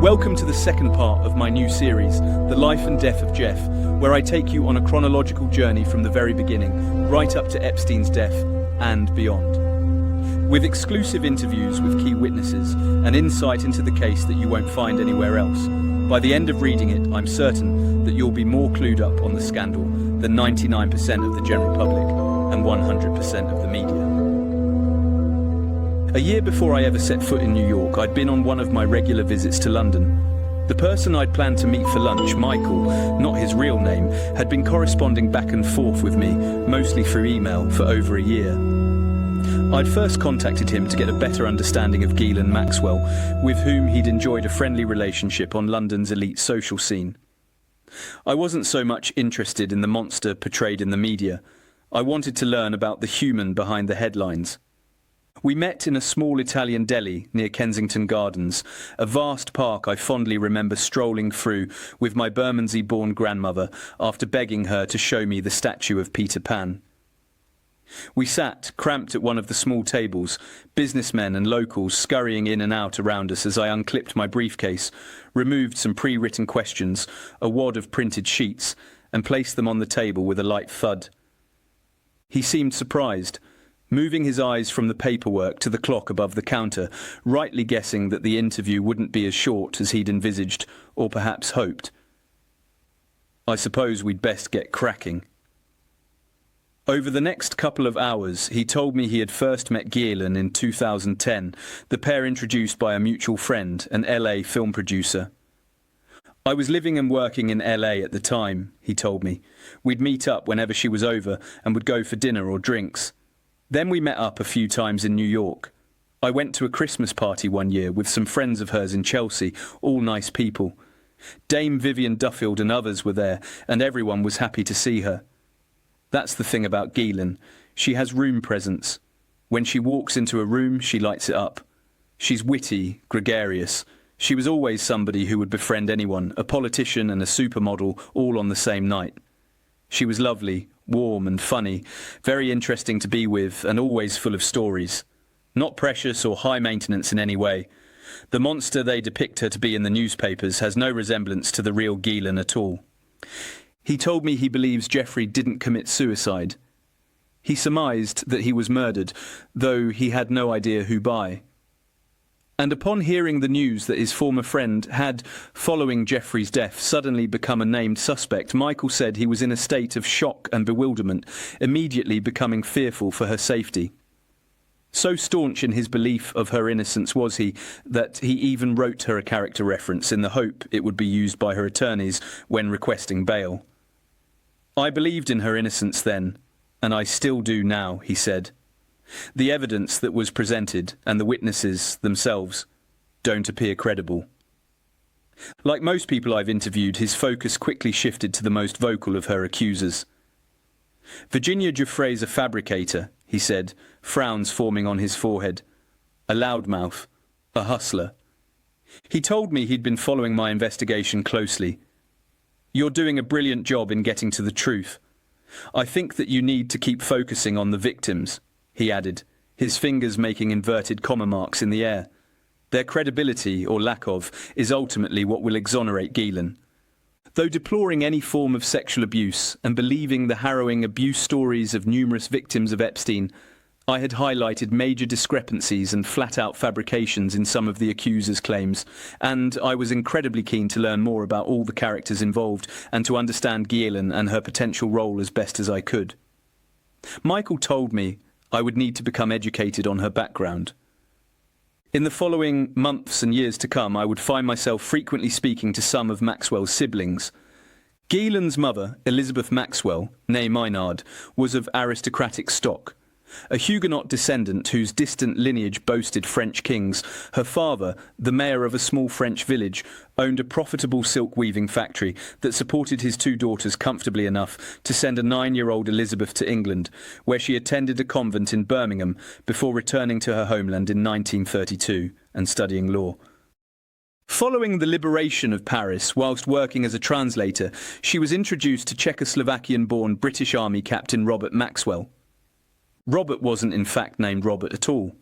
Welcome to the second part of my new series, The Life and Death of Jeff, where I take you on a chronological journey from the very beginning, right up to Epstein's death and beyond. With exclusive interviews with key witnesses, and insight into the case that you won't find anywhere else. By the end of reading it, I'm certain that you'll be more clued up on the scandal than 99% of the general public and 100% of the media. A year before I ever set foot in New York, I'd been on one of my regular visits to London. The person I'd planned to meet for lunch, Michael, not his real name, had been corresponding back and forth with me, mostly through email, for over a year. I'd first contacted him to get a better understanding of Ghislaine Maxwell, with whom he'd enjoyed a friendly relationship on London's elite social scene. I wasn't so much interested in the monster portrayed in the media. I wanted to learn about the human behind the headlines. We met in a small Italian deli near Kensington Gardens, a vast park I fondly remember strolling through with my Bermondsey-born grandmother after begging her to show me the statue of Peter Pan. We sat, cramped at one of the small tables, businessmen and locals scurrying in and out around us as I unclipped my briefcase, removed some pre-written questions, a wad of printed sheets, and placed them on the table with a light thud. He seemed surprised, moving his eyes from the paperwork to the clock above the counter, rightly guessing that the interview wouldn't be as short as he'd envisaged, or perhaps hoped. I suppose we'd best get cracking. Over the next couple of hours, he told me he had first met Ghislaine in 2010, the pair introduced by a mutual friend, an LA film producer. I was living and working in LA at the time, he told me. We'd meet up whenever she was over and would go for dinner or drinks. Then we met up a few times in New York. I went to a Christmas party one year with some friends of hers in Chelsea, all nice people. Dame Vivian Duffield and others were there, and everyone was happy to see her. That's the thing about Ghislaine. She has room presence. When she walks into a room, she lights it up. She's witty, gregarious. She was always somebody who would befriend anyone, a politician and a supermodel, all on the same night. She was lovely, warm and funny, very interesting to be with, and always full of stories. Not precious or high maintenance in any way. The monster they depict her to be in the newspapers has no resemblance to the real Ghislaine at all. He told me he believes Jeffrey didn't commit suicide. He surmised that he was murdered, though he had no idea who by. And upon hearing the news that his former friend had, following Jeffrey's death, suddenly become a named suspect, Michael said he was in a state of shock and bewilderment, immediately becoming fearful for her safety. So staunch in his belief of her innocence was he, that he even wrote her a character reference in the hope it would be used by her attorneys when requesting bail. I believed in her innocence then, and I still do now, he said. The evidence that was presented, and the witnesses themselves, don't appear credible. Like most people I've interviewed, his focus quickly shifted to the most vocal of her accusers. Virginia Giuffre's a fabricator, he said, frowns forming on his forehead. A loudmouth, a hustler. He told me he'd been following my investigation closely. You're doing a brilliant job in getting to the truth. I think that you need to keep focusing on the victims, he added, his fingers making inverted comma marks in the air. Their credibility, or lack of, is ultimately what will exonerate Ghislaine. Though deploring any form of sexual abuse and believing the harrowing abuse stories of numerous victims of Epstein, I had highlighted major discrepancies and flat-out fabrications in some of the accusers' claims, and I was incredibly keen to learn more about all the characters involved and to understand Ghislaine and her potential role as best as I could. Michael told me I would need to become educated on her background. In the following months and years to come, I would find myself frequently speaking to some of Maxwell's siblings. Ghislaine's mother, Elizabeth Maxwell, née Maynard, was of aristocratic stock. A Huguenot descendant whose distant lineage boasted French kings, her father, the mayor of a small French village, owned a profitable silk-weaving factory that supported his two daughters comfortably enough to send a 9-year-old Elizabeth to England, where she attended a convent in Birmingham before returning to her homeland in 1932 and studying law. Following the liberation of Paris, whilst working as a translator, she was introduced to Czechoslovakian-born British Army Captain Robert Maxwell. Robert wasn't in fact named Robert at all.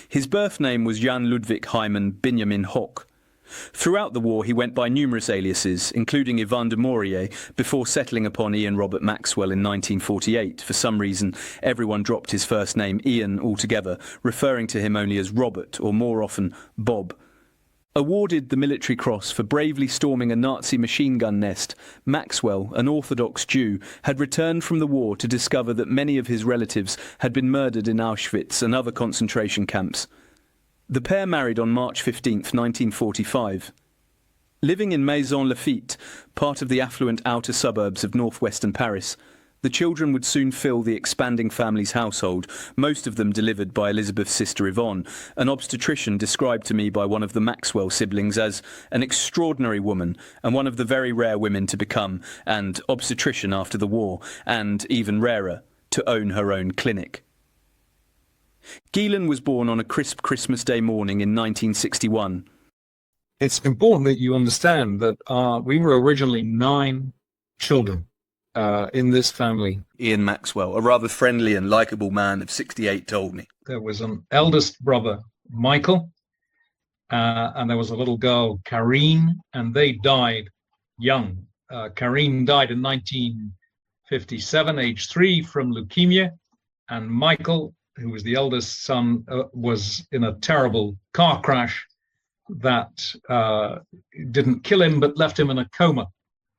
His birth name was Jan Ludwig Hyman Benjamin Hock. Throughout the war, he went by numerous aliases, including Yvan de Maurier, before settling upon Ian Robert Maxwell in 1948. For some reason, everyone dropped his first name, Ian, altogether, referring to him only as Robert, or more often, Bob. Awarded the Military Cross for bravely storming a Nazi machine gun nest, Maxwell, an Orthodox Jew, had returned from the war to discover that many of his relatives had been murdered in Auschwitz and other concentration camps. The pair married on March 15, 1945. Living in Maison Lafitte, part of the affluent outer suburbs of northwestern Paris, the children would soon fill the expanding family's household, most of them delivered by Elizabeth's sister Yvonne, an obstetrician described to me by one of the Maxwell siblings as an extraordinary woman and one of the very rare women to become an obstetrician after the war, and, even rarer, to own her own clinic. Ghislaine was born on a crisp Christmas Day morning in 1961. It's important that you understand that we were originally 9 children in this family. Ian Maxwell, a rather friendly and likeable man of 68, told me. There was an eldest brother, Michael, and there was a little girl, Karine, and they died young. Karine died in 1957, age 3, from leukemia, and Michael, who was the eldest son, was in a terrible car crash that didn't kill him, but left him in a coma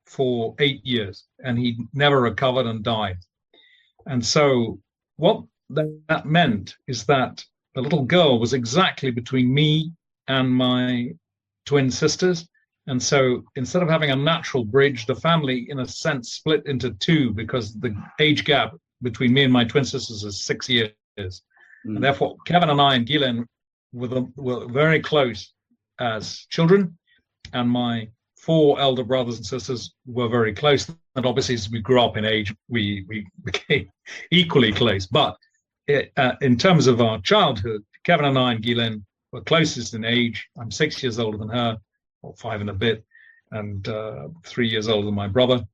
for 8 years, and he never recovered and died. And so what that meant is that the little girl was exactly between me and my twin sisters. And so instead of having a natural bridge, the family, in a sense, split into 2 because the age gap between me and my twin sisters is 6 years. And therefore, Kevin and I and Ghislaine were very close as children, and my 4 elder brothers and sisters were very close. And obviously, as we grew up in age, we became equally close. But in terms of our childhood, Kevin and I and Ghislaine were closest in age. I'm 6 years older than her, or 5 and a bit, and 3 years older than my brother.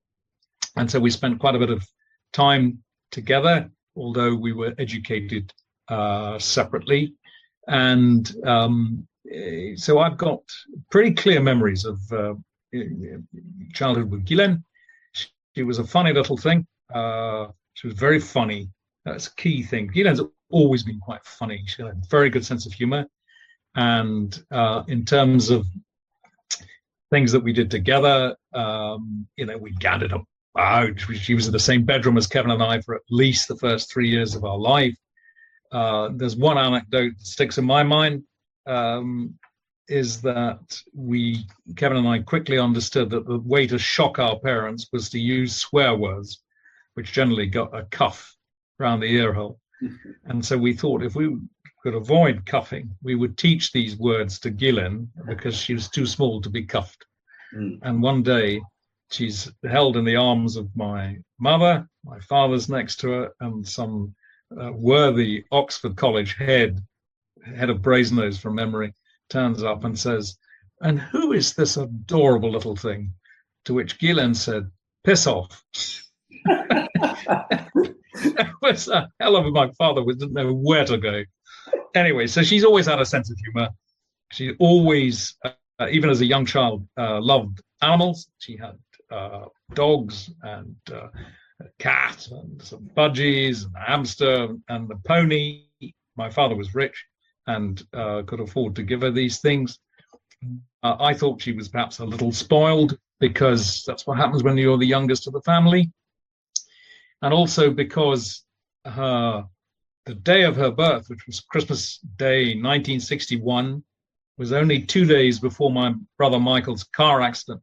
And so we spent quite a bit of time together, although we were educated separately. And so I've got pretty clear memories of childhood with Ghislaine. She was a funny little thing. She was very funny. That's a key thing. Ghislaine's always been quite funny. She had a very good sense of humor. And in terms of things that we did together, we gathered up out. She was in the same bedroom as Kevin and I for at least the first 3 years of our life. There's one anecdote that sticks in my mind, is that Kevin and I quickly understood that the way to shock our parents was to use swear words, which generally got a cuff around the ear hole. And so we thought if we could avoid cuffing, we would teach these words to Ghislaine because she was too small to be cuffed. And one day, she's held in the arms of my mother, my father's next to her, and some worthy Oxford College head of Brasenose from memory, turns up and says, "And who is this adorable little thing?" To which Ghislaine said, "Piss off." It was a hell of a, my father didn't know where to go. Anyway, so she's always had a sense of humor. She always, even as a young child, loved animals. She had dogs and a cat and some budgies and a hamster and a pony. My father was rich and could afford to give her these things. I thought she was perhaps a little spoiled because that's what happens when you're the youngest of the family. And also because the day of her birth, which was Christmas Day 1961, was only 2 days before my brother Michael's car accident.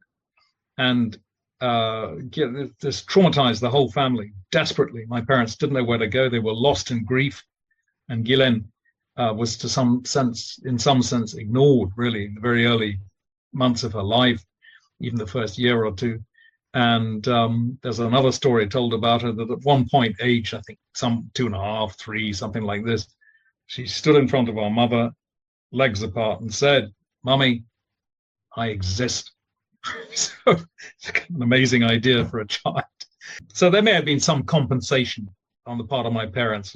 And this traumatized the whole family desperately. My parents didn't know where to go. They were lost in grief. And Ghislaine was in some sense ignored, really, in the very early months of her life, even the first year or two. And there's another story told about her that at one point, age, I think some 2.5, 3, something like this, she stood in front of our mother, legs apart, and said, "Mummy, I exist." So it's an amazing idea for a child. So there may have been some compensation on the part of my parents.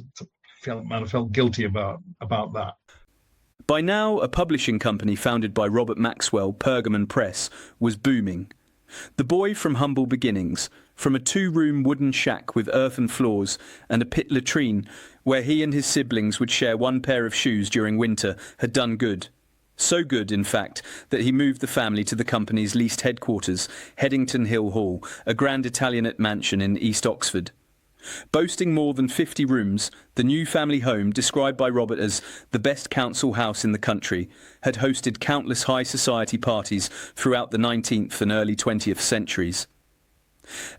I felt guilty about that. By now, a publishing company founded by Robert Maxwell, Pergamon Press, was booming. The boy from humble beginnings, from a 2-room wooden shack with earthen floors and a pit latrine where he and his siblings would share one pair of shoes during winter, had done good. So good, in fact, that he moved the family to the company's leased headquarters, Headington Hill Hall, a grand Italianate mansion in East Oxford. Boasting more than 50 rooms, the new family home, described by Robert as the best council house in the country, had hosted countless high society parties throughout the 19th and early 20th centuries.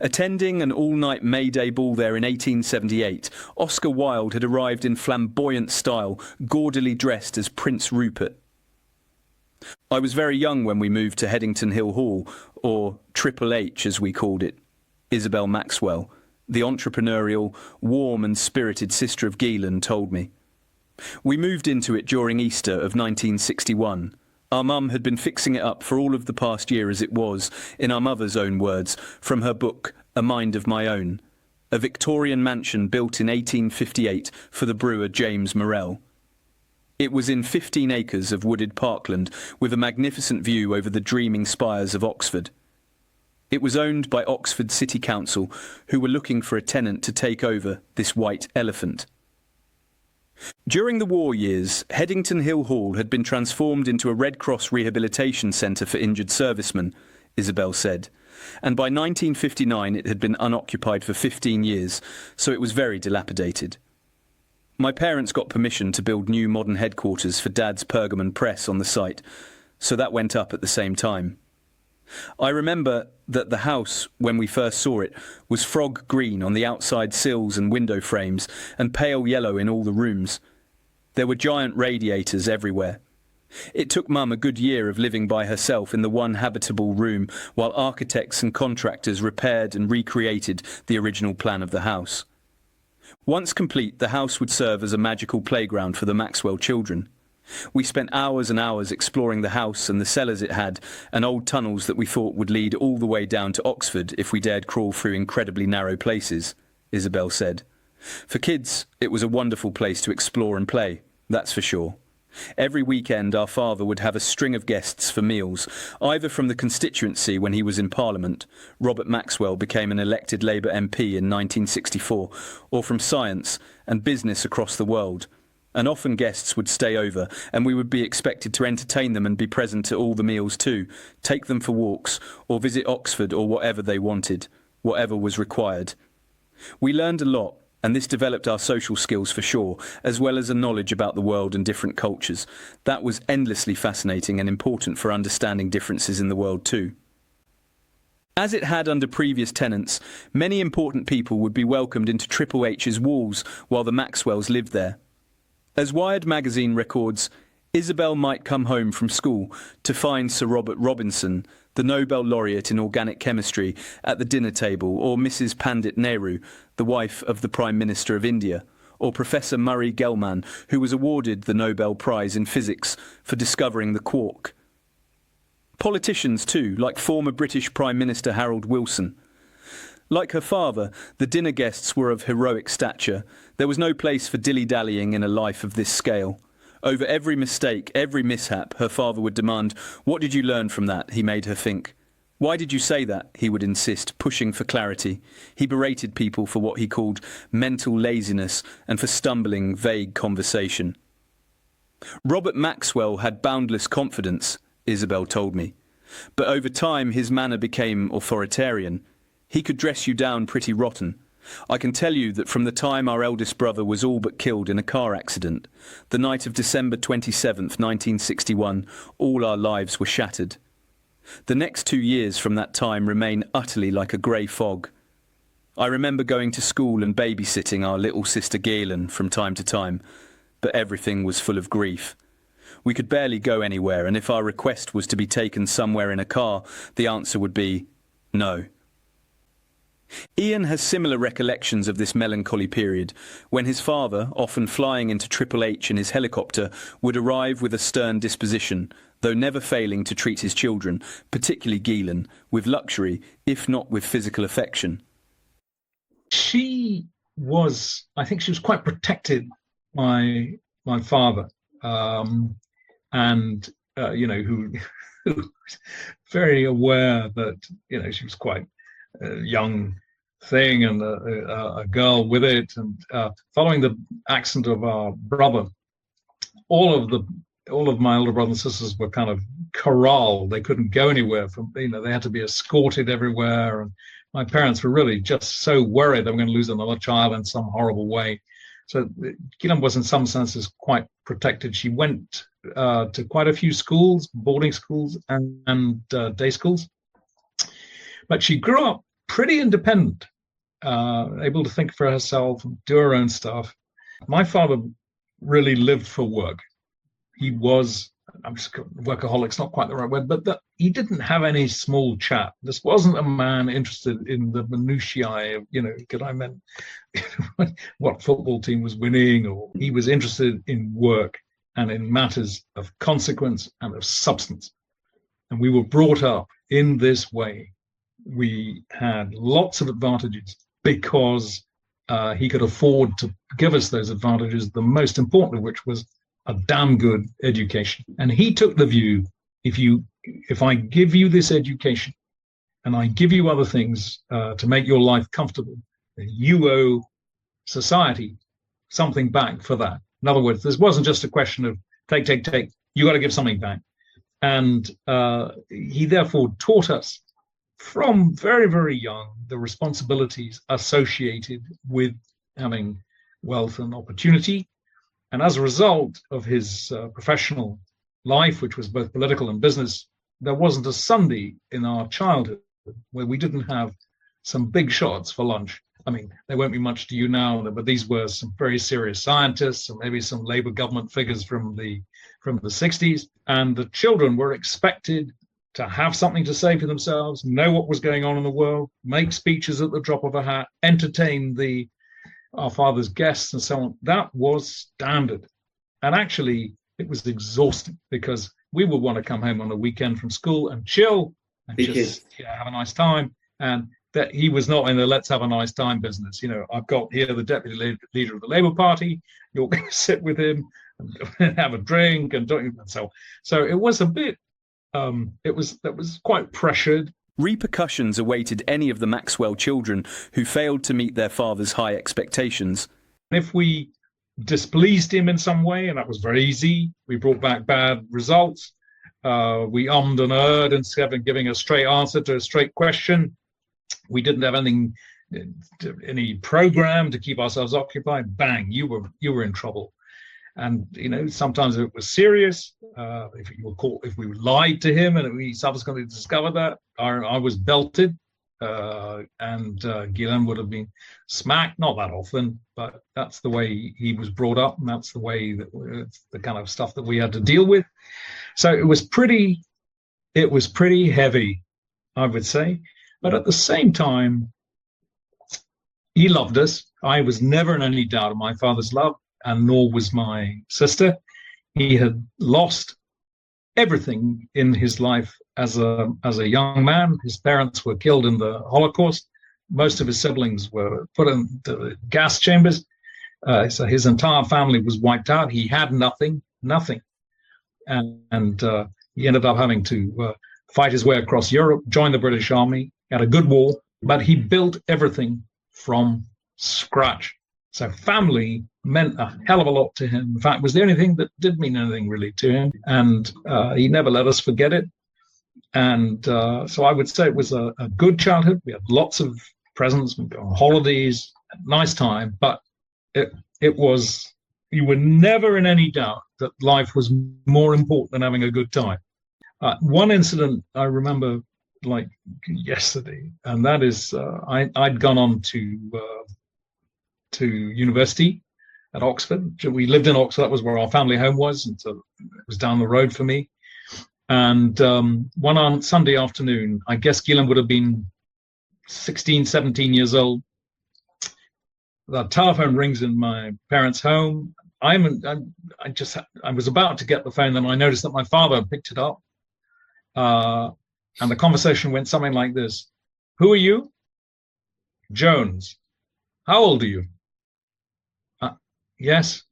Attending an all-night May Day ball there in 1878, Oscar Wilde had arrived in flamboyant style, gaudily dressed as Prince Rupert. I was very young when we moved to Headington Hill Hall, or Triple H as we called it, Isabel Maxwell, the entrepreneurial, warm and spirited sister of Ghislaine, told me. We moved into it during Easter of 1961. Our mum had been fixing it up for all of the past year as it was, in our mother's own words, from her book, A Mind of My Own, a Victorian mansion built in 1858 for the brewer James Morrell. It was in 15 acres of wooded parkland with a magnificent view over the dreaming spires of Oxford. It was owned by Oxford City Council, who were looking for a tenant to take over this white elephant. During the war years, Headington Hill Hall had been transformed into a Red Cross rehabilitation centre for injured servicemen, Isabel said, and by 1959 it had been unoccupied for 15 years, so it was very dilapidated. My parents got permission to build new modern headquarters for Dad's Pergamon Press on the site, so that went up at the same time. I remember that the house, when we first saw it, was frog green on the outside sills and window frames and pale yellow in all the rooms. There were giant radiators everywhere. It took Mum a good year of living by herself in the one habitable room while architects and contractors repaired and recreated the original plan of the house. Once complete, the house would serve as a magical playground for the Maxwell children. We spent hours and hours exploring the house and the cellars it had, and old tunnels that we thought would lead all the way down to Oxford if we dared crawl through incredibly narrow places, Isabel said. For kids, it was a wonderful place to explore and play, that's for sure. Every weekend our father would have a string of guests for meals, either from the constituency when he was in Parliament — Robert Maxwell became an elected Labour MP in 1964 — or from science and business across the world. And often guests would stay over, and we would be expected to entertain them and be present at all the meals too, take them for walks, or visit Oxford or whatever they wanted, whatever was required. We learned a lot, and this developed our social skills for sure, as well as a knowledge about the world and different cultures. That was endlessly fascinating and important for understanding differences in the world too. As it had under previous tenants, many important people would be welcomed into Triple H's walls while the Maxwells lived there. As Wired magazine records, Isabel might come home from school to find Sir Robert Robinson, the Nobel laureate in organic chemistry, at the dinner table, or Mrs. Pandit Nehru, the wife of the Prime Minister of India, or Professor Murray Gell-Mann, who was awarded the Nobel Prize in Physics for discovering the quark. Politicians too, like former British Prime Minister Harold Wilson. Like her father, the dinner guests were of heroic stature. There was no place for dilly-dallying in a life of this scale. Over every mistake, every mishap, her father would demand, "What did you learn from that?" he made her think. "Why did you say that?" he would insist, pushing for clarity. He berated people for what he called mental laziness and for stumbling, vague conversation. Robert Maxwell had boundless confidence, Isabel told me. But over time his manner became authoritarian. He could dress you down pretty rotten. I can tell you that from the time our eldest brother was all but killed in a car accident, the night of December 27th, 1961, all our lives were shattered. The next 2 years from that time remain utterly like a grey fog. I remember going to school and babysitting our little sister Ghislaine from time to time, but everything was full of grief. We could barely go anywhere, and if our request was to be taken somewhere in a car, the answer would be no. Ian has similar recollections of this melancholy period, when his father, often flying into Triple H in his helicopter, would arrive with a stern disposition, though never failing to treat his children, particularly Ghislaine, with luxury, if not with physical affection. I think she was quite protected by my father. and who was very aware that she was quite a young thing and a girl with it, and following the accent of our brother, all of my older brothers and sisters were kind of corralled. They couldn't go anywhere they had to be escorted everywhere, and my parents were really just so worried they were going to lose another child in some horrible way. So Ghislaine was in some senses quite protected. She went to quite a few schools, boarding schools and day schools, but she grew up pretty independent, able to think for herself and do her own stuff. My father really lived for work. He was, workaholic's not quite the right word, but he didn't have any small chat. This wasn't a man interested in the minutiae of, could I meant what football team was winning, or he was interested in work and in matters of consequence and of substance. And we were brought up in this way. We had lots of advantages because he could afford to give us those advantages, the most important of which was a damn good education. And he took the view, if I give you this education and I give you other things to make your life comfortable, then you owe society something back for that. In other words, this wasn't just a question of take, you got to give something back. And he therefore taught us from very, very young the responsibilities associated with having wealth and opportunity. And as a result of his professional life, which was both political and business, there wasn't a Sunday in our childhood where we didn't have some big shots for lunch. I mean, there won't be much to you now, but these were some very serious scientists and maybe some Labour government figures from the 60s. And the children were expected to have something to say for themselves, know what was going on in the world, make speeches at the drop of a hat, entertain our father's guests and so on. That was standard. And actually, it was exhausting because we would want to come home on a weekend from school and chill and just have a nice time. And that he was not in the let's have a nice time business. I've got here the deputy leader of the Labour Party. You're going to sit with him and have a drink and so. So it was a bit. That was quite pressured. Repercussions awaited any of the Maxwell children who failed to meet their father's high expectations. If we displeased him in some way, and that was very easy, we brought back bad results. We ummed and erred instead of giving a straight answer to a straight question. We didn't have any program to keep ourselves occupied. Bang, you were in trouble. And sometimes it was serious. If we lied to him, and we subsequently discovered that, I was belted, and Ghislaine would have been smacked. Not that often, but that's the way he was brought up, and that's the way the kind of stuff that we had to deal with. So it was pretty heavy, I would say. But at the same time, he loved us. I was never in any doubt of my father's love, and nor was my sister. He had lost everything in his life as a young man. His parents were killed in the Holocaust. Most of his siblings were put in the gas chambers. So his entire family was wiped out. He had nothing. And he ended up having to fight his way across Europe, join the British Army, had a good war, but he built everything from scratch. So family meant a hell of a lot to him. In fact, it was the only thing that did mean anything really to him. And he never let us forget it. And so I would say it was a good childhood. We had lots of presents, we'd go on holidays, nice time. But it was, you were never in any doubt that life was more important than having a good time. One incident I remember like yesterday, and that is I'd gone on to university at Oxford. We lived in Oxford. That was where our family home was, and so it was down the road for me. And one on Sunday afternoon, I guess Ghislaine would have been 16, 17 years old. The telephone rings in my parents' home. I was about to get the phone, then I noticed that my father picked it up. And the conversation went something like this: "Who are you?" "Jones." "How old are you?" "Yes."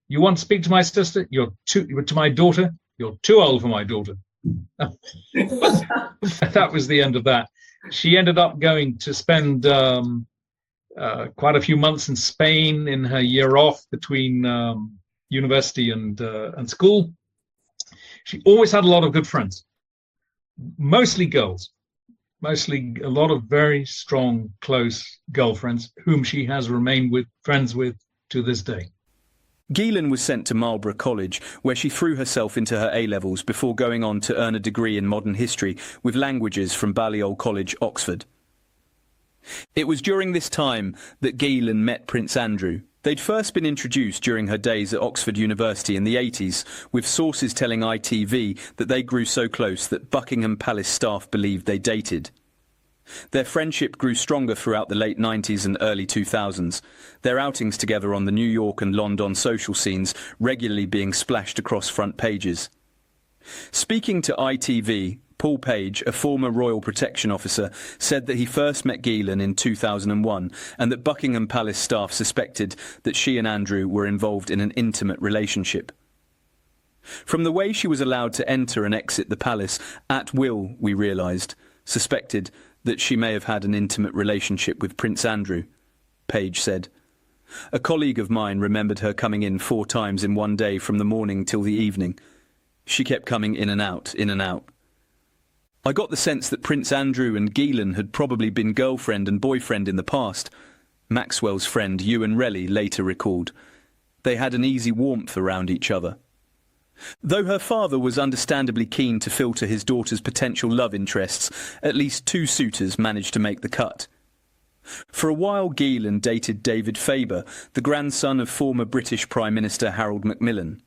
"You want to speak to my sister?" "You're to my daughter?" "You're too old for my daughter." That was the end of that. She ended up going to spend quite a few months in Spain in her year off between university and school. She always had a lot of good friends, mostly girls, mostly a lot of very strong, close girlfriends whom she has remained friends with to this day. Ghislaine was sent to Marlborough College, where she threw herself into her A-levels before going on to earn a degree in modern history with languages from Balliol College, Oxford. It was during this time that Ghislaine met Prince Andrew. They'd first been introduced during her days at Oxford University in the 80s, with sources telling ITV that they grew so close that Buckingham Palace staff believed they dated. Their friendship grew stronger throughout the late 90s and early 2000s, their outings together on the New York and London social scenes regularly being splashed across front pages. Speaking to ITV, Paul Page, a former Royal Protection Officer, said that he first met Ghislaine in 2001 and that Buckingham Palace staff suspected that she and Andrew were involved in an intimate relationship. From the way she was allowed to enter and exit the palace at will, we realised, suspected that she may have had an intimate relationship with Prince Andrew, Page said. A colleague of mine remembered her coming in 4 times in one day from the morning till the evening. She kept coming in and out, in and out. I got the sense that Prince Andrew and Ghislaine had probably been girlfriend and boyfriend in the past, Maxwell's friend Ewan Relly later recalled. They had an easy warmth around each other. Though her father was understandably keen to filter his daughter's potential love interests, at least 2 suitors managed to make the cut. For a while Ghislaine dated David Faber, the grandson of former British Prime Minister Harold Macmillan.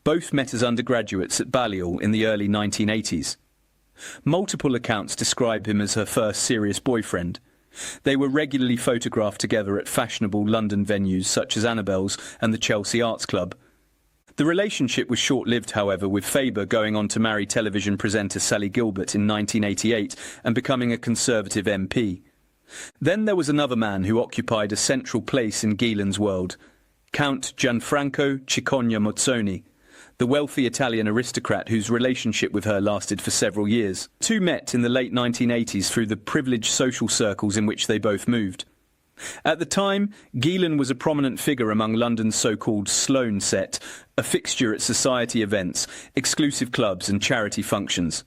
Both met as undergraduates at Balliol in the early 1980s. Multiple accounts describe him as her first serious boyfriend. They were regularly photographed together at fashionable London venues such as Annabelle's and the Chelsea Arts Club. The relationship was short-lived, however, with Faber going on to marry television presenter Sally Gilbert in 1988 and becoming a Conservative MP. Then there was another man who occupied a central place in Ghislaine's world, Count Gianfranco Cicogna Mozzoni, the wealthy Italian aristocrat whose relationship with her lasted for several years. 2 met in the late 1980s through the privileged social circles in which they both moved. At the time, Ghislaine was a prominent figure among London's so-called Sloane set, a fixture at society events, exclusive clubs and charity functions.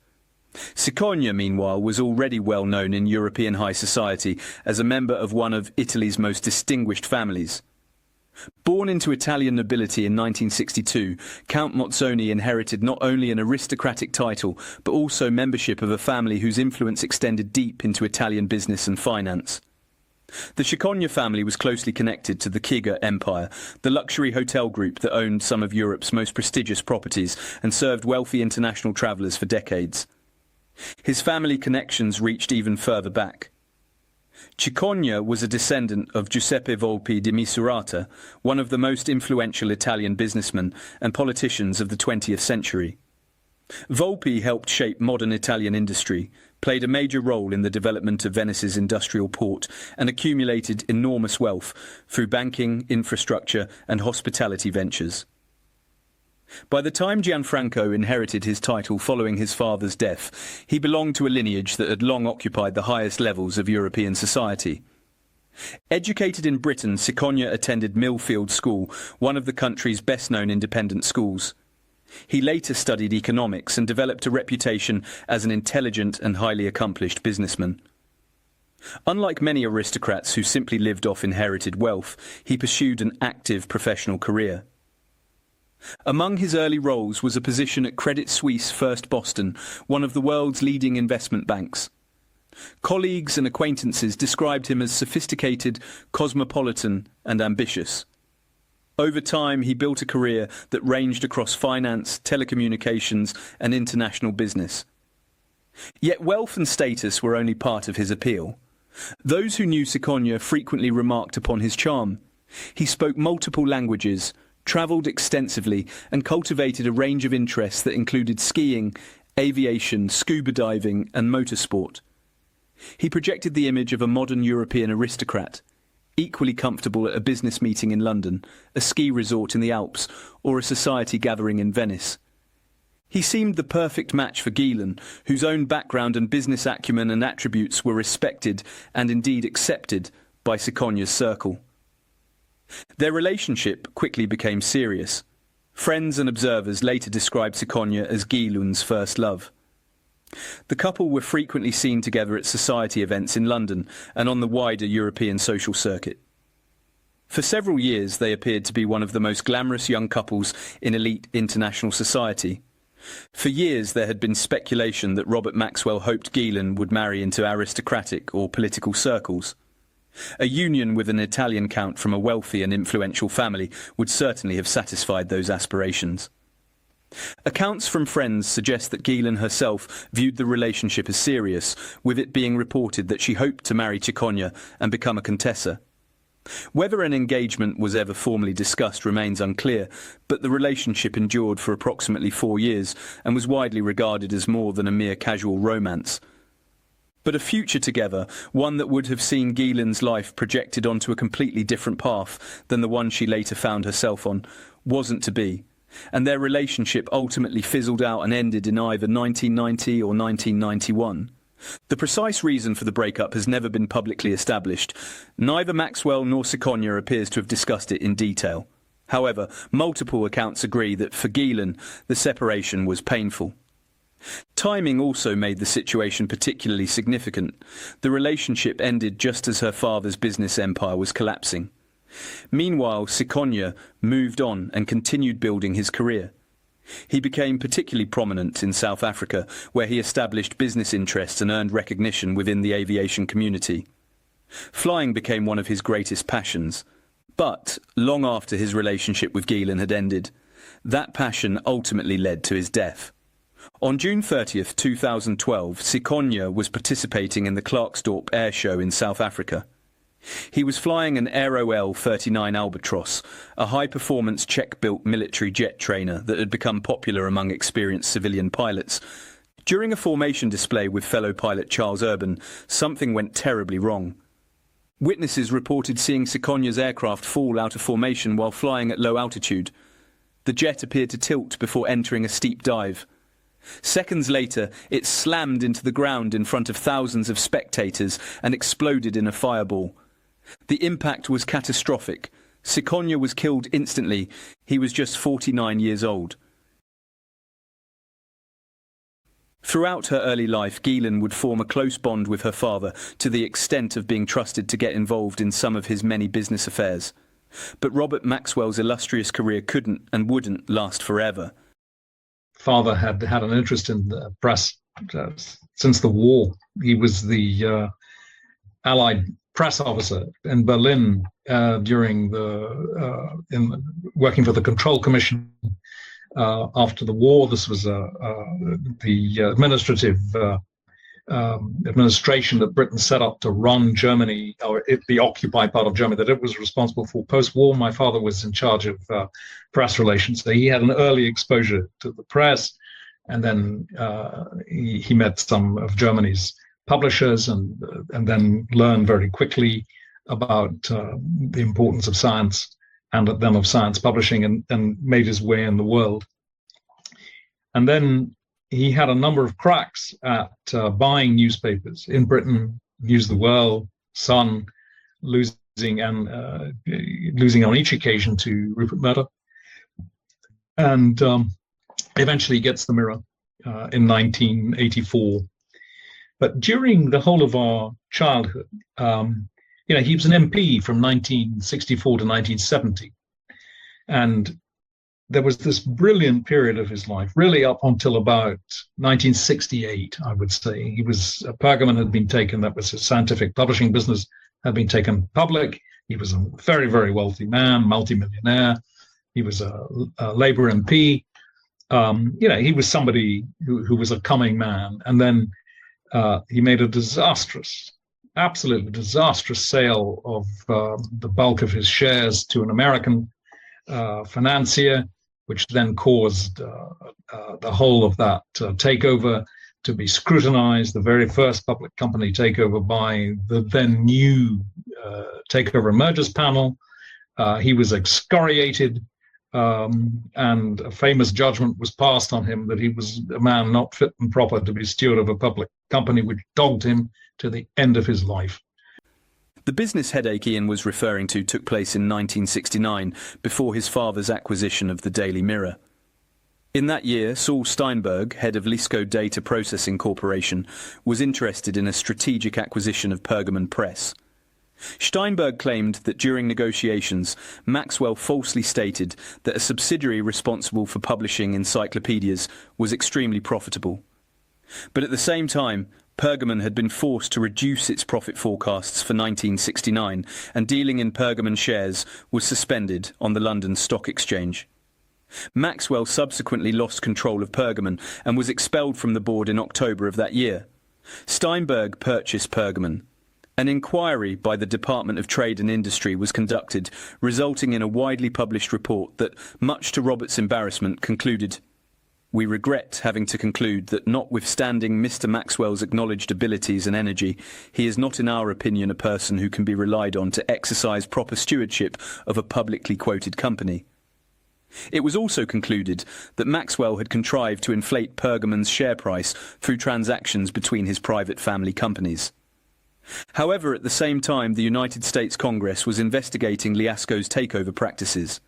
Cicogna, meanwhile, was already well known in European high society as a member of one of Italy's most distinguished families. Born into Italian nobility in 1962, Count Mozzoni inherited not only an aristocratic title, but also membership of a family whose influence extended deep into Italian business and finance. The Cicogna family was closely connected to the Chiga Empire, the luxury hotel group that owned some of Europe's most prestigious properties and served wealthy international travellers for decades. His family connections reached even further back. Cicogna was a descendant of Giuseppe Volpi di Misurata, one of the most influential Italian businessmen and politicians of the 20th century. Volpi helped shape modern Italian industry, played a major role in the development of Venice's industrial port, and accumulated enormous wealth through banking, infrastructure, and hospitality ventures. By the time Gianfranco inherited his title following his father's death, he belonged to a lineage that had long occupied the highest levels of European society. Educated in Britain, Cicogna attended Millfield School, one of the country's best-known independent schools. He later studied economics and developed a reputation as an intelligent and highly accomplished businessman. Unlike many aristocrats who simply lived off inherited wealth, he pursued an active professional career. Among his early roles was a position at Credit Suisse First Boston, one of the world's leading investment banks. Colleagues and acquaintances described him as sophisticated, cosmopolitan, and ambitious. Over time, he built a career that ranged across finance, telecommunications, and international business. Yet wealth and status were only part of his appeal. Those who knew Cicogna frequently remarked upon his charm. He spoke multiple languages, travelled extensively, and cultivated a range of interests that included skiing, aviation, scuba diving, and motorsport. He projected the image of a modern European aristocrat, equally comfortable at a business meeting in London, a ski resort in the Alps, or a society gathering in Venice. He seemed the perfect match for Ghislaine, whose own background and business acumen and attributes were respected and indeed accepted by Sikonya's circle. Their relationship quickly became serious. Friends and observers later described Sikonya as Ghislaine's first love. The couple were frequently seen together at society events in London and on the wider European social circuit. For several years, they appeared to be one of the most glamorous young couples in elite international society. For years, there had been speculation that Robert Maxwell hoped Ghislaine would marry into aristocratic or political circles. A union with an Italian count from a wealthy and influential family would certainly have satisfied those aspirations. Accounts from friends suggest that Ghislaine herself viewed the relationship as serious, with it being reported that she hoped to marry Sikonya and become a contessa. Whether an engagement was ever formally discussed remains unclear, but the relationship endured for approximately 4 years and was widely regarded as more than a mere casual romance. But a future together, one that would have seen Ghislaine's life projected onto a completely different path than the one she later found herself on, wasn't to be, and their relationship ultimately fizzled out and ended in either 1990 or 1991. The precise reason for the breakup has never been publicly established. Neither Maxwell nor Sikonya appears to have discussed it in detail. However, multiple accounts agree that for Ghislaine, the separation was painful. Timing also made the situation particularly significant. The relationship ended just as her father's business empire was collapsing. Meanwhile, Sikonya moved on and continued building his career. He became particularly prominent in South Africa, where he established business interests and earned recognition within the aviation community. Flying became one of his greatest passions. But, long after his relationship with Ghislaine had ended, that passion ultimately led to his death. On June 30th, 2012, Sikonya was participating in the Klerksdorp Air Show in South Africa. He was flying an Aero L-39 Albatross, a high-performance Czech-built military jet trainer that had become popular among experienced civilian pilots. During a formation display with fellow pilot Charles Urban, something went terribly wrong. Witnesses reported seeing Sikonya's aircraft fall out of formation while flying at low altitude. The jet appeared to tilt before entering a steep dive. Seconds later, it slammed into the ground in front of thousands of spectators and exploded in a fireball. The impact was catastrophic. Sikonya was killed instantly. He was just 49 years old. Throughout her early life, Ghislaine would form a close bond with her father, to the extent of being trusted to get involved in some of his many business affairs. But Robert Maxwell's illustrious career couldn't and wouldn't last forever. Father had an interest in the press since the war. He was the Allied press officer in Berlin during working for the Control Commission after the war. This was the administrative administration that Britain set up to run Germany, or the occupied part of Germany that it was responsible for post-war. My father was in charge of press relations, so he had an early exposure to the press, and then he met some of Germany's publishers, and then learned very quickly about the importance of science and then of science publishing, and made his way in the world. And then he had a number of cracks at buying newspapers in Britain, News of the World, Sun, losing on each occasion to Rupert Murdoch, and eventually gets the Mirror in 1984. But during the whole of our childhood, he was an MP from 1964 to 1970, and there was this brilliant period of his life, really up until about 1968, I would say. He was, Pergamon had been taken, that was his scientific publishing business, had been taken public. He was a very, very wealthy man, multimillionaire. He was a Labour MP. He was somebody who was a coming man. And then he made a absolutely disastrous sale of the bulk of his shares to an American financier, which then caused the whole of that takeover to be scrutinized, the very first public company takeover by the then new Takeover and Mergers panel. He was excoriated, and a famous judgment was passed on him that he was a man not fit and proper to be steward of a public company, which dogged him to the end of his life. The business headache Ian was referring to took place in 1969, before his father's acquisition of the Daily Mirror. In that year, Saul Steinberg, head of Lisco Data Processing Corporation, was interested in a strategic acquisition of Pergamon Press. Steinberg claimed that during negotiations, Maxwell falsely stated that a subsidiary responsible for publishing encyclopedias was extremely profitable. But at the same time, Pergamon had been forced to reduce its profit forecasts for 1969, and dealing in Pergamon shares was suspended on the London Stock Exchange. Maxwell subsequently lost control of Pergamon and was expelled from the board in October of that year. Steinberg purchased Pergamon. An inquiry by the Department of Trade and Industry was conducted, resulting in a widely published report that, much to Robert's embarrassment, concluded, "We regret having to conclude that notwithstanding Mr. Maxwell's acknowledged abilities and energy, he is not in our opinion a person who can be relied on to exercise proper stewardship of a publicly quoted company." It was also concluded that Maxwell had contrived to inflate Pergamon's share price through transactions between his private family companies. However, at the same time, the United States Congress was investigating Liasco's takeover practices.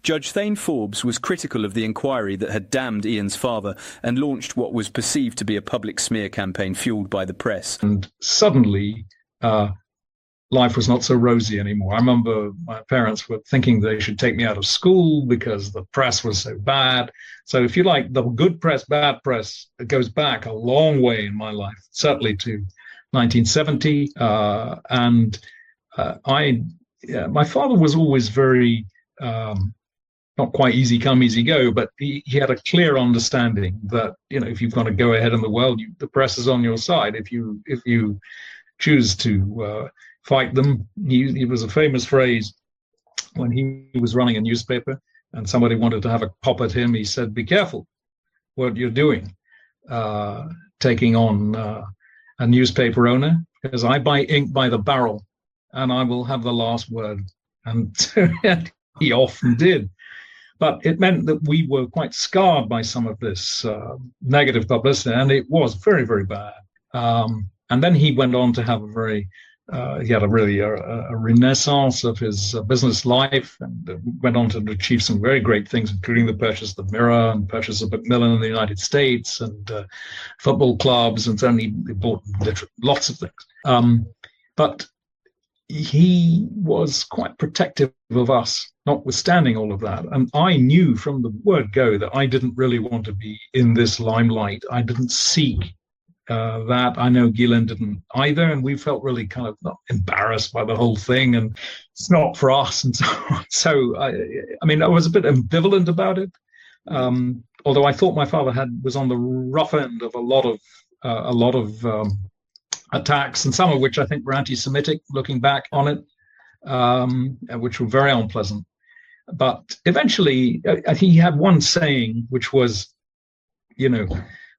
Judge Thane Forbes was critical of the inquiry that had damned Ian's father and launched what was perceived to be a public smear campaign fueled by the press. And suddenly, life was not so rosy anymore. I remember my parents were thinking they should take me out of school because the press was so bad. So if you like, the good press, bad press, it goes back a long way in my life, certainly to 1970. My father was always very, not quite easy come, easy go, but he had a clear understanding that, if you've got to go ahead in the world, the press is on your side. If you choose to fight them, he was a famous phrase when he was running a newspaper and somebody wanted to have a pop at him. He said, "Be careful what you're doing, taking on a newspaper owner, because I buy ink by the barrel and I will have the last word." And he often did. But it meant that we were quite scarred by some of this negative publicity, and it was very, very bad. And then he went on to have he had a renaissance of his business life, and went on to achieve some very great things, including the purchase of the Mirror and purchase of Macmillan in the United States, and football clubs, and certainly he bought lots of things. But he was quite protective of us, notwithstanding all of that. And I knew from the word go that I didn't really want to be in this limelight. I didn't seek that. I know Ghislaine didn't either, and we felt really kind of embarrassed by the whole thing, and it's not for us, and so on. So I was a bit ambivalent about it, although I thought my father was on the rough end of a lot of attacks, and some of which I think were anti-Semitic, looking back on it, which were very unpleasant. But eventually, I think he had one saying, which was,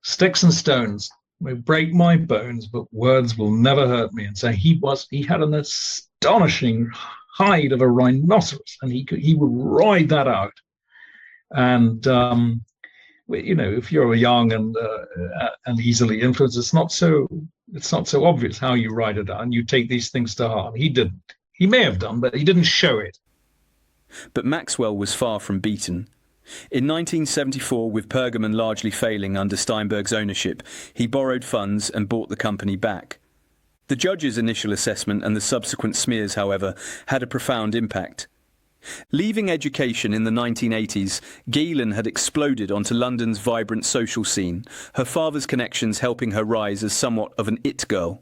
"Sticks and stones may break my bones, but words will never hurt me." And so he had an astonishing hide of a rhinoceros, and he would ride that out. And if you're young and easily influenced, it's not so obvious how you ride it out, and you take these things to heart. He didn't. He may have done, but he didn't show it. But Maxwell was far from beaten. In 1974, with Pergamon largely failing under Steinberg's ownership, he borrowed funds and bought the company back. The judge's initial assessment and the subsequent smears, however, had a profound impact. Leaving education in the 1980s, Ghislaine had exploded onto London's vibrant social scene, her father's connections helping her rise as somewhat of an it girl.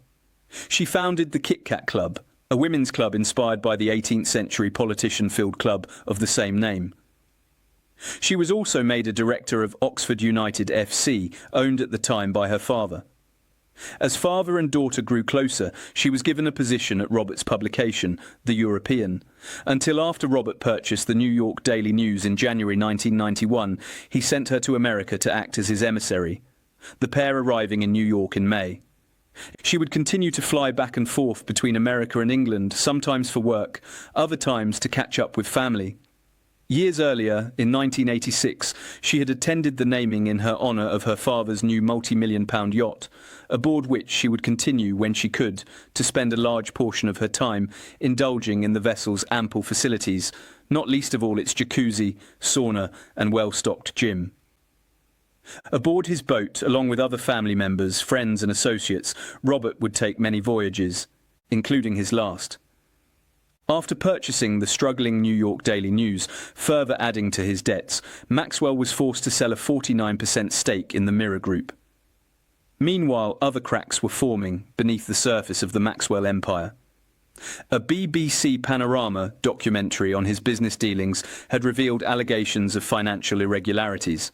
She founded the Kit Kat Club, a women's club inspired by the 18th century politician-filled club of the same name. She was also made a director of Oxford United FC, owned at the time by her father. As father and daughter grew closer, she was given a position at Robert's publication, The European, until after Robert purchased the New York Daily News in January 1991, he sent her to America to act as his emissary, the pair arriving in New York in May. She would continue to fly back and forth between America and England, sometimes for work, other times to catch up with family. Years earlier, in 1986, she had attended the naming in her honour of her father's new multi-million-pound yacht, aboard which she would continue, when she could, to spend a large portion of her time indulging in the vessel's ample facilities, not least of all its jacuzzi, sauna and well-stocked gym. Aboard his boat, along with other family members, friends and associates, Robert would take many voyages, including his last. After purchasing the struggling New York Daily News, further adding to his debts, Maxwell was forced to sell a 49% stake in the Mirror Group. Meanwhile, other cracks were forming beneath the surface of the Maxwell empire. A BBC Panorama documentary on his business dealings had revealed allegations of financial irregularities.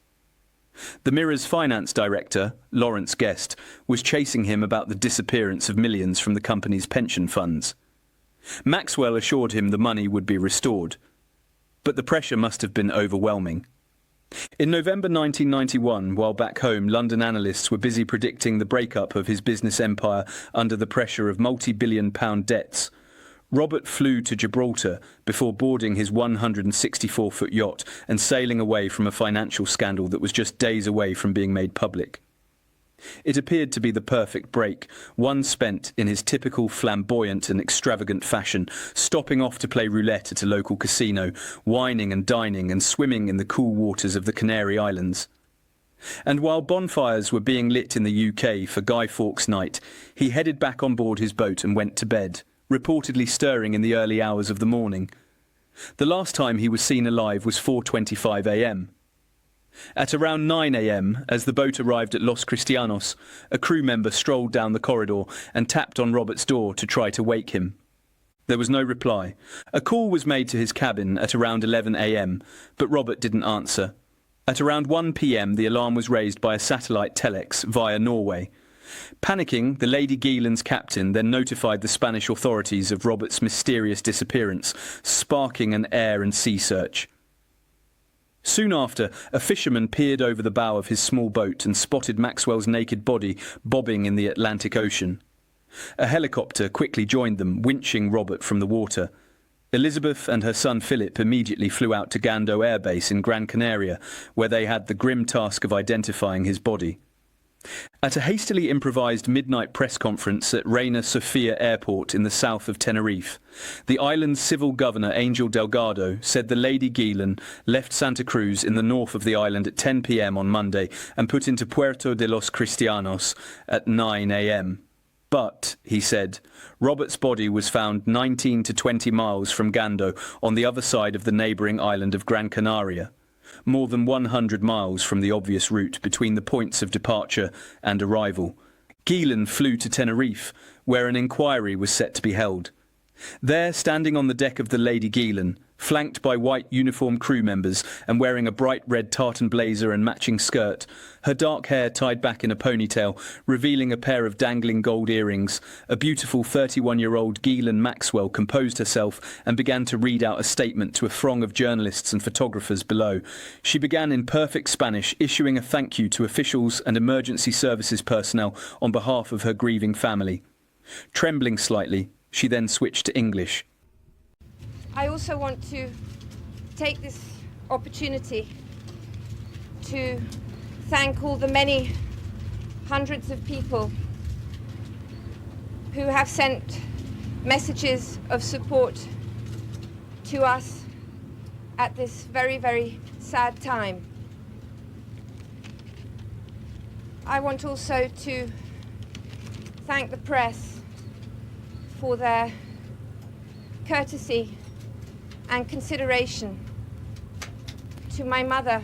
The Mirror's finance director, Lawrence Guest, was chasing him about the disappearance of millions from the company's pension funds. Maxwell assured him the money would be restored, but the pressure must have been overwhelming. In November 1991, while back home, London analysts were busy predicting the breakup of his business empire under the pressure of multi-billion-pound debts, Robert flew to Gibraltar before boarding his 164-foot yacht and sailing away from a financial scandal that was just days away from being made public. It appeared to be the perfect break, one spent in his typical flamboyant and extravagant fashion, stopping off to play roulette at a local casino, wining and dining and swimming in the cool waters of the Canary Islands. And while bonfires were being lit in the UK for Guy Fawkes Night, he headed back on board his boat and went to bed, reportedly stirring in the early hours of the morning. The last time he was seen alive was 4:25 a.m. At around 9 a.m, as the boat arrived at Los Cristianos, a crew member strolled down the corridor and tapped on Robert's door to try to wake him. There was no reply. A call was made to his cabin at around 11 a.m, but Robert didn't answer. At around 1 p.m, the alarm was raised by a satellite telex via Norway. Panicking, the Lady Ghislaine's captain then notified the Spanish authorities of Robert's mysterious disappearance, sparking an air and sea search. Soon after, a fisherman peered over the bow of his small boat and spotted Maxwell's naked body bobbing in the Atlantic Ocean. A helicopter quickly joined them, winching Robert from the water. Elizabeth and her son Philip immediately flew out to Gando Air Base in Gran Canaria, where they had the grim task of identifying his body. At a hastily improvised midnight press conference at Reina Sofia Airport in the south of Tenerife, the island's civil governor Angel Delgado said the Lady Ghislaine left Santa Cruz in the north of the island at 10 p.m. on Monday and put into Puerto de los Cristianos at 9 a.m. But, he said, Robert's body was found 19 to 20 miles from Gando on the other side of the neighbouring island of Gran Canaria, more than 100 miles from the obvious route between the points of departure and arrival. Ghislaine flew to Tenerife, where an inquiry was set to be held. There, standing on the deck of the Lady Ghislaine, flanked by white uniformed crew members and wearing a bright red tartan blazer and matching skirt, her dark hair tied back in a ponytail, revealing a pair of dangling gold earrings, a beautiful 31-year-old Ghislaine Maxwell composed herself and began to read out a statement to a throng of journalists and photographers below. She began in perfect Spanish, issuing a thank you to officials and emergency services personnel on behalf of her grieving family. Trembling slightly, she then switched to English. I also want to take this opportunity to thank all the many hundreds of people who have sent messages of support to us at this very, very sad time. I want also to thank the press for their courtesy and consideration to my mother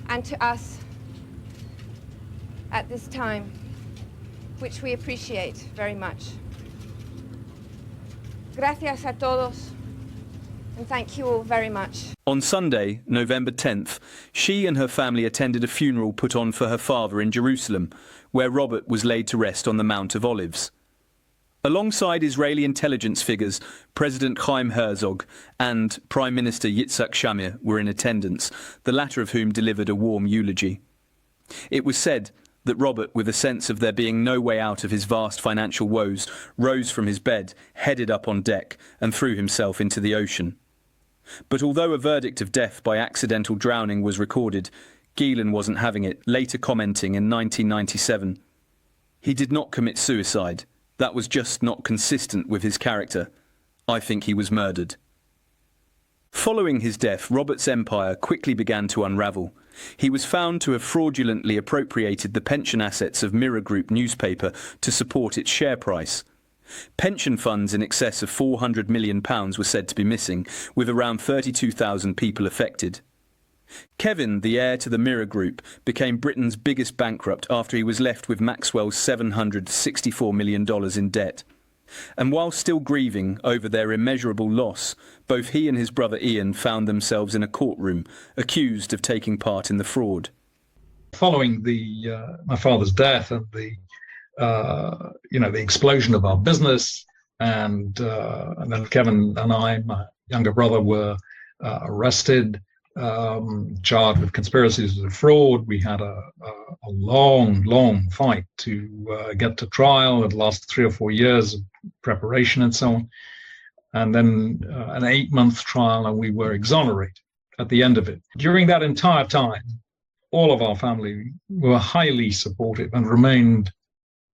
and to us at this time, which we appreciate very much. Gracias a todos, and thank you all very much. On Sunday, November 10th, she and her family attended a funeral put on for her father in Jerusalem, where Robert was laid to rest on the Mount of Olives. Alongside Israeli intelligence figures, President Chaim Herzog and Prime Minister Yitzhak Shamir were in attendance, the latter of whom delivered a warm eulogy. It was said that Robert, with a sense of there being no way out of his vast financial woes, rose from his bed, headed up on deck, and threw himself into the ocean. But although a verdict of death by accidental drowning was recorded, Ghislaine wasn't having it, later commenting in 1997, "He did not commit suicide. That was just not consistent with his character. I think he was murdered." Following his death, Robert's empire quickly began to unravel. He was found to have fraudulently appropriated the pension assets of Mirror Group newspaper to support its share price. Pension funds in excess of £400 million were said to be missing, with around 32,000 people affected. Kevin, the heir to the Mirror Group, became Britain's biggest bankrupt after he was left with Maxwell's $764 million in debt. And while still grieving over their immeasurable loss, both he and his brother Ian found themselves in a courtroom, accused of taking part in the fraud. Following my father's death and the explosion of our business, and then Kevin and I, my younger brother, were arrested, charged with conspiracies of fraud. We had a long fight to get to trial. It lasted 3 or 4 years of preparation and so on. And then an 8-month trial, and we were exonerated at the end of it. During that entire time, all of our family were highly supportive and remained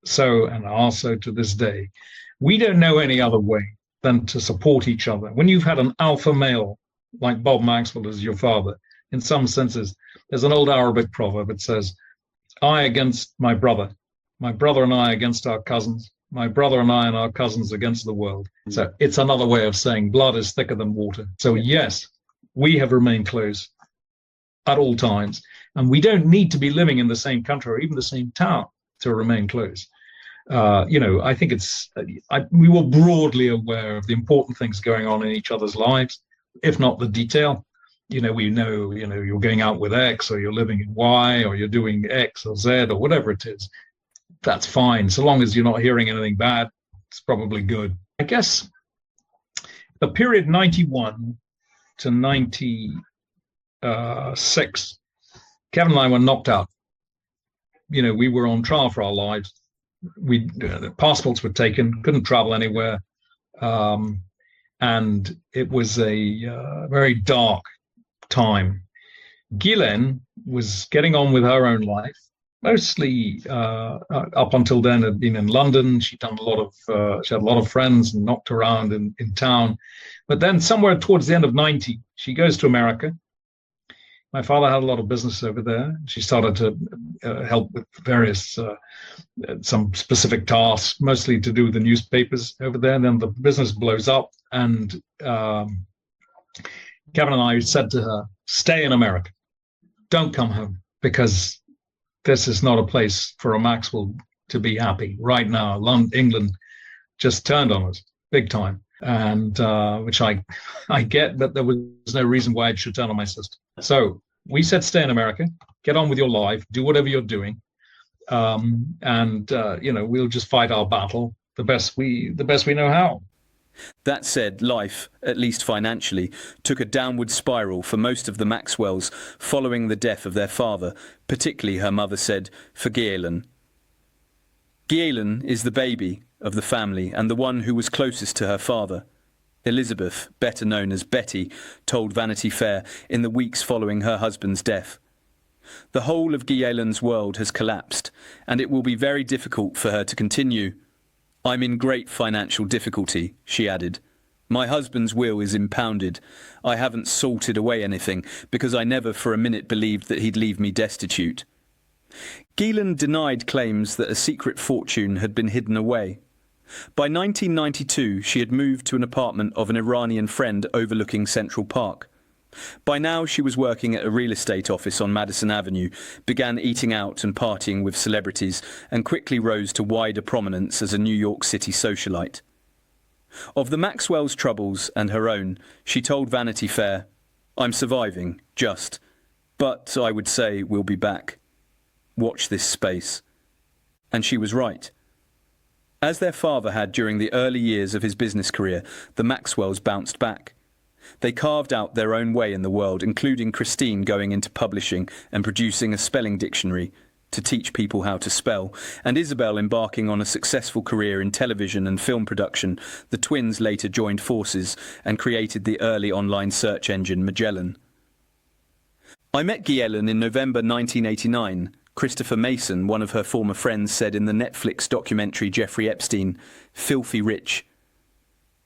so, and are so to this day. We don't know any other way than to support each other. When you've had an alpha male like Bob Maxwell as your father, in some senses, there's an old Arabic proverb that says, "I against my brother and I against our cousins, my brother and I and our cousins against the world." So it's another way of saying blood is thicker than water. So yes, we have remained close at all times, and we don't need to be living in the same country or even the same town to remain close. I think we were broadly aware of the important things going on in each other's lives, if not the detail. We know, you're going out with X, or you're living in Y, or you're doing X or Z, or whatever it is. That's fine. So long as you're not hearing anything bad, it's probably good. I guess the period 91 to 96, Kevin and I were knocked out. We were on trial for our lives. The passports were taken, couldn't travel anywhere. And it was a very dark time. Ghislaine was getting on with her own life. Mostly up until then had been in London. She had a lot of friends and knocked around in town. But then somewhere towards the end of 90, she goes to America. My father had a lot of business over there. She started to help with various, some specific tasks, mostly to do with the newspapers over there. And then the business blows up, and Kevin and I said to her, "Stay in America. Don't come home, because this is not a place for a Maxwell to be happy right now." England just turned on us big time, and which I get, but there was no reason why it should turn on my sister. So we said, "Stay in America, get on with your life, do whatever you're doing, and we'll just fight our battle the best we know how." That said, life, at least financially, took a downward spiral for most of the Maxwells following the death of their father, particularly, her mother said, for Ghislaine. Ghislaine is the baby of the family and the one who was closest to her father. Elizabeth, better known as Betty, told Vanity Fair in the weeks following her husband's death. "The whole of Ghislaine's world has collapsed, and it will be very difficult for her to continue. I'm in great financial difficulty," she added. "My husband's will is impounded. I haven't salted away anything, because I never for a minute believed that he'd leave me destitute." Ghislaine denied claims that a secret fortune had been hidden away. By 1992, she had moved to an apartment of an Iranian friend overlooking Central Park. By now, she was working at a real estate office on Madison Avenue, began eating out and partying with celebrities, and quickly rose to wider prominence as a New York City socialite. Of the Maxwell's troubles and her own, she told Vanity Fair, "I'm surviving, just. But I would say we'll be back. Watch this space." And she was right. As their father had during the early years of his business career, the Maxwells bounced back. They carved out their own way in the world, including Christine going into publishing and producing a spelling dictionary. to teach people how to spell, and Isabel embarking on a successful career in television and film production. The twins later joined forces and created the early online search engine Magellan. I met Ghislaine in November 1989. Christopher Mason, one of her former friends, said in the Netflix documentary Jeffrey Epstein, "Filthy rich."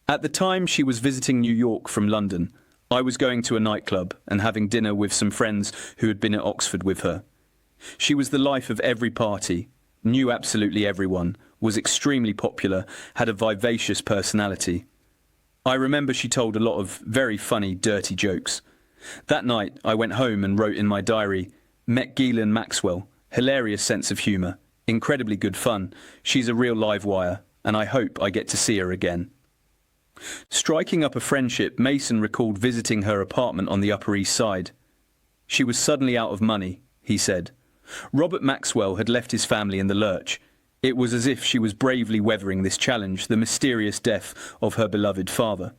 At the time, she was visiting New York from London. I was going to a nightclub and having dinner with some friends who had been at Oxford with her. She was the life of every party, knew absolutely everyone, was extremely popular, had a vivacious personality. I remember she told a lot of very funny, dirty jokes. That night, I went home and wrote in my diary, "Met Ghislaine Maxwell, hilarious sense of humour, incredibly good fun. She's a real live wire, and I hope I get to see her again." Striking up a friendship, Mason recalled visiting her apartment on the Upper East Side. She was suddenly out of money, he said. Robert Maxwell had left his family in the lurch. It was as if she was bravely weathering this challenge, the mysterious death of her beloved father.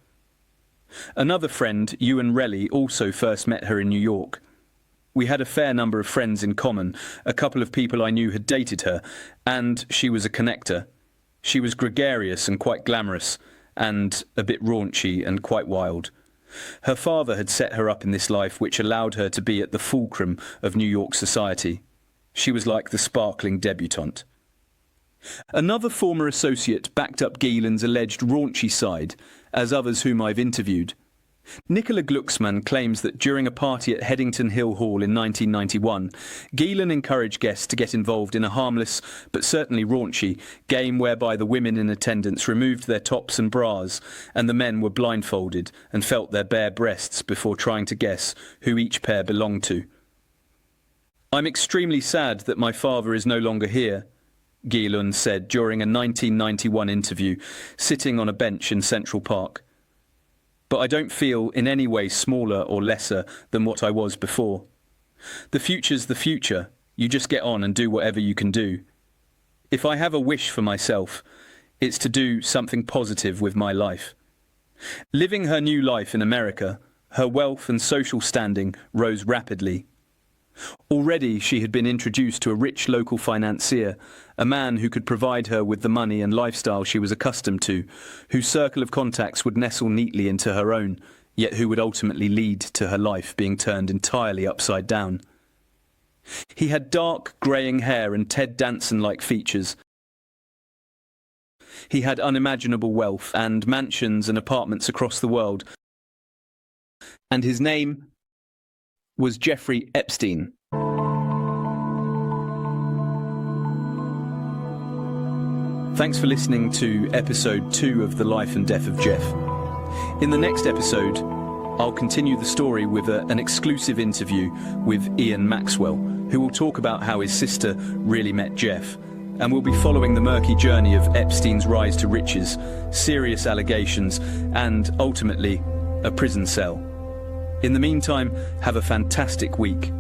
Another friend, Ewan Relly, also first met her in New York. We had a fair number of friends in common. A couple of people I knew had dated her, and she was a connector. She was gregarious and quite glamorous, and a bit raunchy and quite wild. Her father had set her up in this life which allowed her to be at the fulcrum of New York society. She was like the sparkling debutante. Another former associate backed up Ghislaine's alleged raunchy side, as others whom I've interviewed. Nicola Glucksmann claims that during a party at Headington Hill Hall in 1991, Ghislaine encouraged guests to get involved in a harmless, but certainly raunchy, game whereby the women in attendance removed their tops and bras, and the men were blindfolded and felt their bare breasts before trying to guess who each pair belonged to. "I'm extremely sad that my father is no longer here," Ghislaine said during a 1991 interview, sitting on a bench in Central Park. "But I don't feel in any way smaller or lesser than what I was before. The future's the future. You just get on and do whatever you can do. If I have a wish for myself, it's to do something positive with my life." Living her new life in America, her wealth and social standing rose rapidly. Already she had been introduced to a rich local financier, a man who could provide her with the money and lifestyle she was accustomed to, whose circle of contacts would nestle neatly into her own, yet who would ultimately lead to her life being turned entirely upside down. He had dark, greying hair and Ted Danson-like features. He had unimaginable wealth and mansions and apartments across the world. And his name was Jeffrey Epstein. Thanks for listening to episode 2 of The Life and Death of Jeff. In the next episode, I'll continue the story with an exclusive interview with Ian Maxwell, who will talk about how his sister really met Jeff, and we'll be following the murky journey of Epstein's rise to riches, serious allegations, and ultimately a prison cell. In the meantime, have a fantastic week.